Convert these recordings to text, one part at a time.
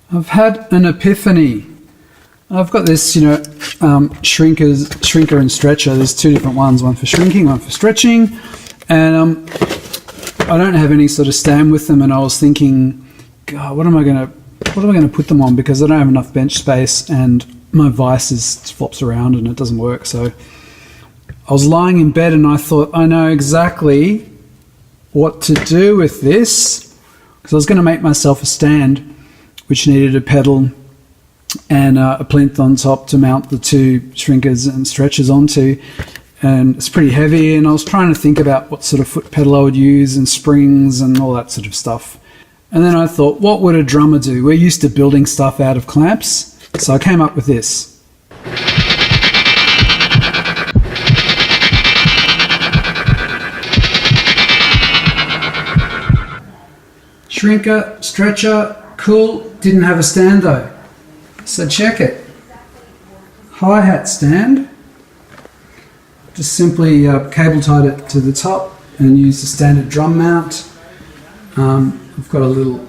I've had an epiphany. I've got this, shrinker and stretcher. There's two different ones, one for shrinking, one for stretching. And I don't have any sort of stand with them, and I was thinking, God, what am I going to put them on? Because I don't have enough bench space and my vise flops around and it doesn't work. So I was lying in bed and I thought, I know exactly what to do with this, because I was going to make myself a stand which needed a pedal and a plinth on top to mount the two shrinkers and stretchers onto, and it's pretty heavy, and I was trying to think about what sort of foot pedal I would use and springs and all that sort of stuff. And then I thought, what would a drummer do? We're used to building stuff out of clamps, so I came up with this. Shrinker, stretcher, cool, didn't have a stand though. So check it. Hi-hat stand. Just simply cable tied it to the top and used a standard drum mount. I've got a little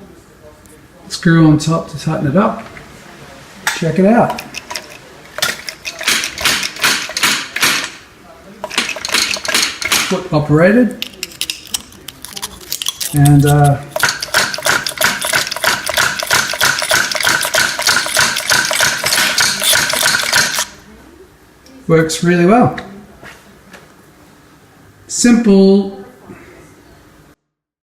screw on top to tighten it up. Check it out. Foot operated. And works really well. Simple,